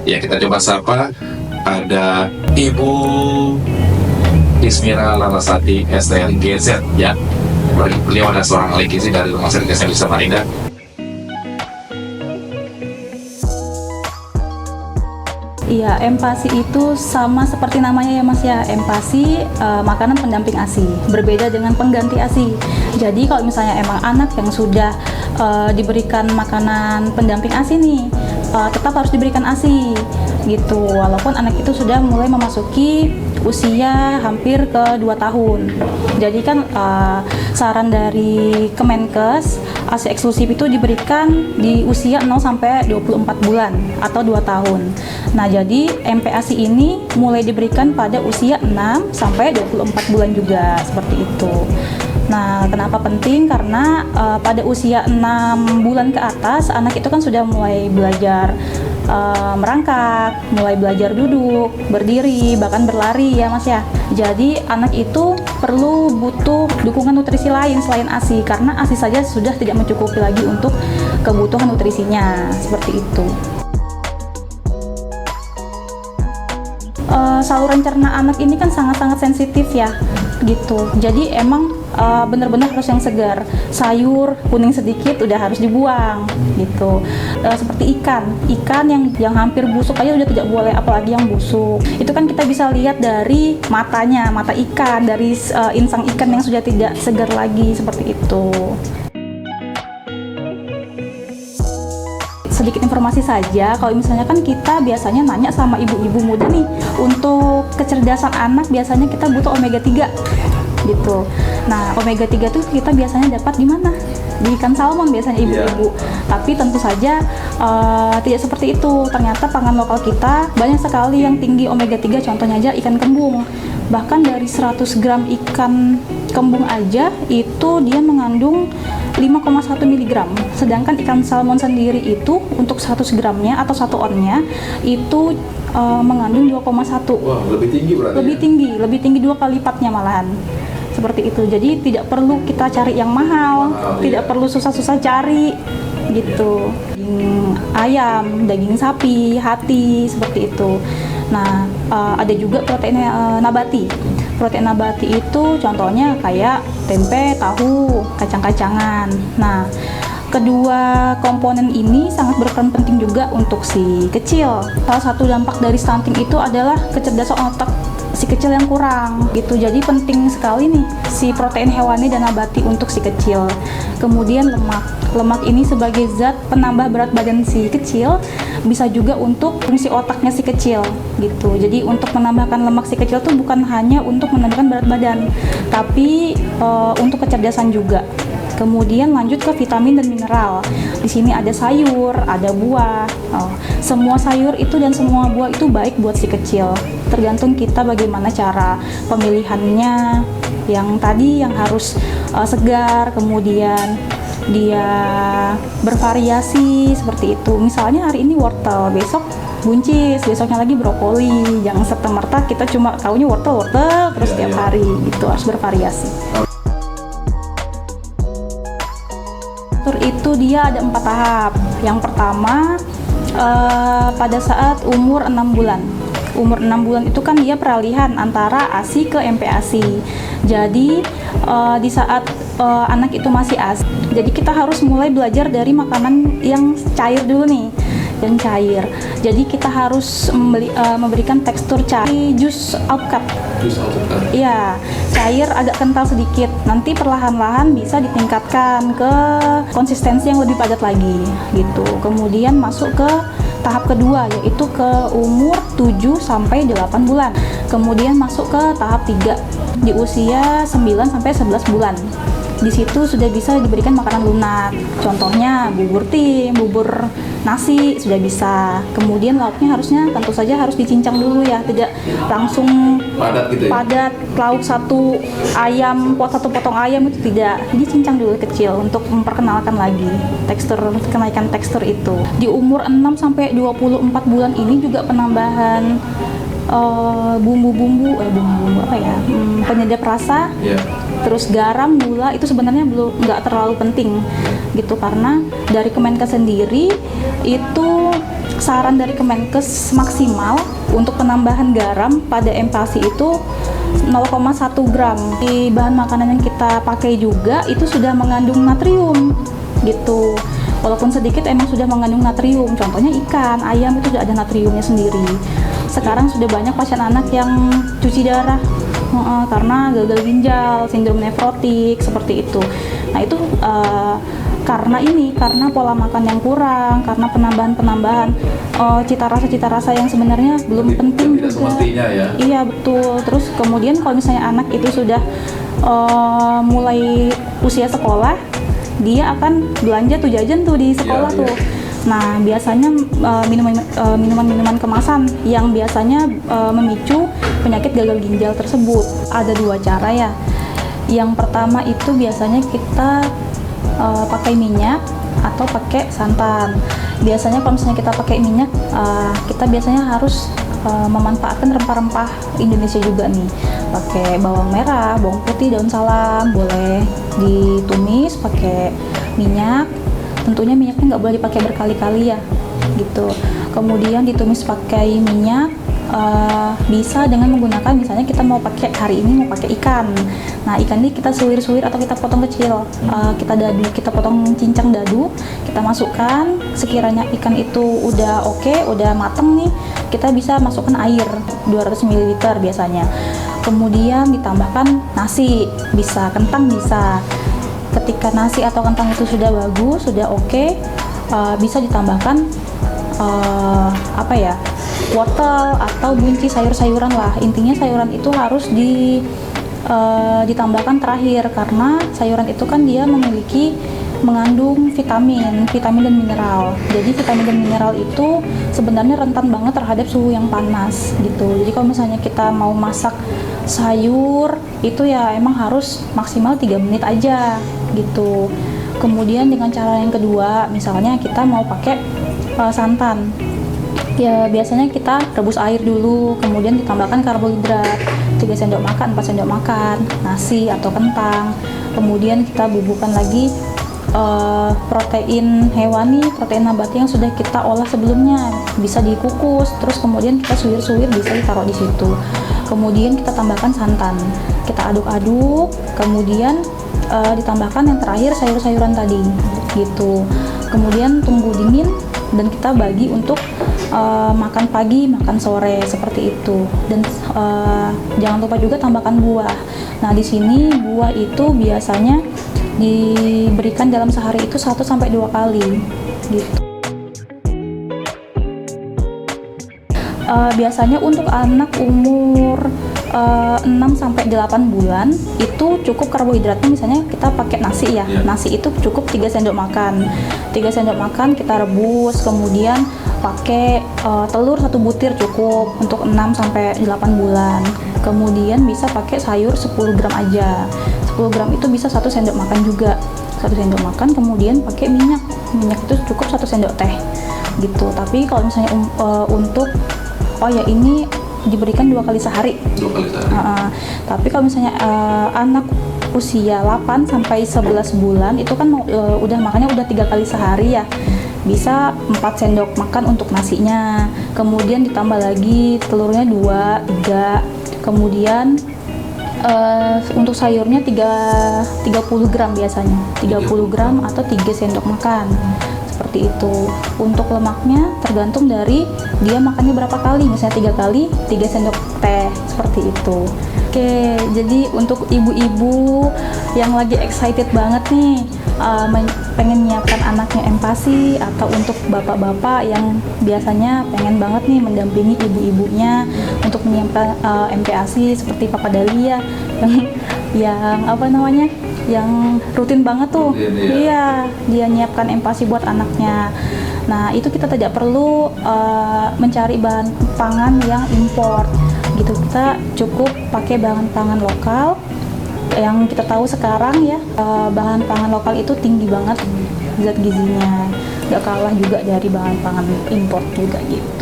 Ya, kita coba sapa. Ada Ibu Ismira Larasati STNGZ ya. Beliau adalah seorang ahli gizi dari Rumah Sakit Islam Samarinda. Iya, empasi itu sama seperti namanya ya Mas ya. Empasi makanan pendamping ASI, berbeda dengan pengganti ASI. Jadi kalau misalnya emang anak yang sudah diberikan makanan pendamping ASI nih, tetap harus diberikan ASI gitu. Walaupun anak itu sudah mulai memasuki usia hampir ke 2 tahun. Jadi kan saran dari Kemenkes, ASI eksklusif itu diberikan di usia 0 sampai 24 bulan atau 2 tahun. Nah, jadi MPASI ini mulai diberikan pada usia 6 sampai 24 bulan juga, seperti itu. Nah, kenapa penting? Karena pada usia 6 bulan ke atas, anak itu kan sudah mulai belajar merangkak, mulai belajar duduk, berdiri, bahkan berlari ya Mas ya. Jadi anak itu butuh dukungan nutrisi lain selain ASI, karena ASI saja sudah tidak mencukupi lagi untuk kebutuhan nutrisinya, seperti itu. Saluran cerna anak ini kan sangat-sangat sensitif ya, gitu. Jadi emang benar-benar harus yang segar. Sayur kuning sedikit udah harus dibuang, gitu. Seperti ikan yang hampir busuk aja udah tidak boleh, apalagi yang busuk. Itu kan kita bisa lihat dari matanya, mata ikan, dari insang ikan yang sudah tidak segar lagi, seperti itu. Sedikit informasi saja, kalau misalnya kan kita biasanya nanya sama ibu-ibu muda nih, untuk kecerdasan anak biasanya kita butuh omega 3 gitu. Nah, omega 3 tuh kita biasanya dapat di mana? Di ikan salmon biasanya ibu-ibu. Tapi tentu saja tidak seperti itu. Ternyata pangan lokal kita banyak sekali yang tinggi omega 3, contohnya aja ikan kembung. Bahkan dari 100 gram ikan kembung aja itu dia mengandung 5,1 mg. Sedangkan ikan salmon sendiri itu untuk 100 gramnya atau 1 onnya itu mengandung 2,1. Wah, lebih tinggi berarti. Lebih tinggi 2 kali lipatnya malahan. Seperti itu. Jadi tidak perlu kita cari yang mahal, tidak perlu susah-susah cari gitu. Daging ayam, daging sapi, hati, seperti itu. Nah, ada juga protein nabati. Protein nabati itu contohnya kayak tempe, tahu, kacang-kacangan. Nah, kedua komponen ini sangat berperan penting juga untuk si kecil. Salah satu dampak dari stunting itu adalah kecerdasan otak si kecil yang kurang gitu. Jadi penting sekali nih si protein hewani dan nabati untuk si kecil. Kemudian lemak ini sebagai zat penambah berat badan si kecil, bisa juga untuk fungsi otaknya si kecil gitu. Jadi untuk menambahkan lemak si kecil tuh bukan hanya untuk menambahkan berat badan, tapi untuk kecerdasan juga. Kemudian lanjut ke vitamin dan mineral. Di sini ada sayur, ada buah. Semua sayur itu dan semua buah itu baik buat si kecil. Tergantung kita bagaimana cara pemilihannya. Yang tadi yang harus segar, kemudian dia bervariasi seperti itu. Misalnya hari ini wortel, besok buncis, besoknya lagi brokoli. Jangan serta-merta kita cuma taunya wortel terus tiap hari gitu. Harus bervariasi. Itu dia ada 4 tahap. Yang pertama pada saat umur 6 bulan. Umur 6 bulan itu kan dia peralihan antara ASI ke MPASI. Jadi di saat anak itu masih ASI, jadi kita harus mulai belajar dari makanan yang cair dulu nih, yang cair. Jadi kita harus memberikan tekstur cair, jus alpukat. Iya, cair agak kental sedikit. Nanti perlahan-lahan bisa ditingkatkan ke konsistensi yang lebih padat lagi gitu. Kemudian masuk ke tahap kedua, yaitu ke umur 7 sampai 8 bulan. Kemudian masuk ke tahap 3 di usia 9 sampai 11 bulan. Di situ sudah bisa diberikan makanan lunak. Contohnya bubur tim, bubur nasi sudah bisa. Kemudian lauknya harusnya tentu saja harus dicincang dulu ya, tidak langsung Padat gitu ya? Padat, lauk satu ayam, satu potong ayam itu tidak. Jadi cincang dulu kecil untuk memperkenalkan lagi kenaikan tekstur itu. Di umur 6 sampai 24 bulan ini juga penambahan bumbu-bumbu apa ya, penyedap rasa, terus garam, gula itu sebenarnya nggak terlalu penting gitu, karena dari Kemenkes sendiri itu saran dari Kemenkes maksimal untuk penambahan garam pada MPASI itu 0,1 gram. Di bahan makanan yang kita pakai juga itu sudah mengandung natrium gitu. Walaupun sedikit emang sudah mengandung natrium. Contohnya ikan, ayam itu sudah ada natriumnya sendiri. Sekarang sudah banyak pasien anak yang cuci darah karena gagal ginjal, sindrom nefrotik seperti itu. Nah itu karena pola makan yang kurang, karena penambahan cita rasa yang sebenarnya belum penting tidak juga. semestinya ya. Iya betul. Terus kemudian kalau misalnya anak itu sudah mulai usia sekolah, dia akan belanja tuh jajan tuh di sekolah Iya, tuh. iya. Nah biasanya minuman kemasan yang biasanya memicu penyakit gagal ginjal tersebut. Ada 2 cara ya. Yang pertama itu biasanya kita pakai minyak atau pakai santan. Biasanya kalau misalnya kita pakai minyak, kita biasanya harus memanfaatkan rempah-rempah Indonesia juga nih. Pakai bawang merah, bawang putih, daun salam, boleh ditumis pakai minyak. Tentunya minyaknya nggak boleh dipakai berkali-kali ya, gitu. Kemudian ditumis pakai minyak. Bisa dengan menggunakan, misalnya kita mau pakai hari ini mau pakai ikan. Nah ikan ini kita suwir-suwir atau kita potong kecil, kita potong cincang dadu, kita masukkan. Sekiranya ikan itu udah oke, udah mateng nih, kita bisa masukkan air 200 ml biasanya. Kemudian ditambahkan nasi, bisa kentang bisa. Ketika nasi atau kentang itu sudah bagus, sudah oke, bisa ditambahkan wortel atau bunci sayur-sayuran lah. Intinya sayuran itu harus ditambahkan terakhir, karena sayuran itu kan dia mengandung vitamin dan mineral. Jadi vitamin dan mineral itu sebenarnya rentan banget terhadap suhu yang panas gitu. Jadi kalau misalnya kita mau masak sayur itu ya emang harus maksimal 3 menit aja gitu. Kemudian dengan cara yang kedua, misalnya kita mau pakai santan. Ya biasanya kita rebus air dulu, kemudian ditambahkan karbohidrat 3 sendok makan, 4 sendok makan nasi atau kentang. Kemudian kita bubuhkan lagi protein hewani, protein nabati yang sudah kita olah sebelumnya, bisa dikukus, terus kemudian kita suwir-suwir, bisa ditaruh di situ. Kemudian kita tambahkan santan, kita aduk-aduk, kemudian ditambahkan yang terakhir sayur-sayuran tadi gitu. Kemudian tunggu dingin dan kita bagi untuk makan pagi, makan sore seperti itu. Dan jangan lupa juga tambahkan buah. Nah, di sini buah itu biasanya diberikan dalam sehari itu 1-2 kali gitu. Biasanya untuk anak umur 6-8 bulan itu cukup karbohidratnya, misalnya kita pakai nasi ya. Nasi itu cukup 3 sendok makan. 3 sendok makan kita rebus, kemudian pakai telur 1 butir cukup untuk 6-8 bulan. Kemudian bisa pakai sayur 10 gram aja. 10 gram itu bisa 1 sendok makan juga. 1 sendok makan, kemudian pakai minyak. Minyak itu cukup 1 sendok teh gitu. Tapi kalau misalnya untuk ini diberikan 2 kali sehari. 2 kali sehari. Tapi kalau misalnya anak usia 8-11 bulan itu kan udah makannya udah 3 kali sehari ya. Bisa 4 sendok makan untuk nasinya, kemudian ditambah lagi telurnya 2-3, kemudian untuk sayurnya 30 gram biasanya, 30 gram atau 3 sendok makan seperti itu. Untuk lemaknya tergantung dari dia makannya berapa kali, misalnya 3 kali 3 sendok teh seperti itu. Oke, jadi untuk ibu-ibu yang lagi excited banget nih pengen nyiapkan anaknya MPASI, atau untuk bapak-bapak yang biasanya pengen banget nih mendampingi ibu-ibunya untuk menyiapkan MPASI seperti Papa Dalia yang rutin banget tuh. Iya, dia nyiapkan MPASI buat anaknya. Nah, itu kita tidak perlu mencari bahan pangan yang impor gitu. Kita cukup pakai bahan pangan lokal. Yang kita tahu sekarang ya, bahan pangan lokal itu tinggi banget zat gizinya, gak kalah juga dari bahan pangan impor juga gitu.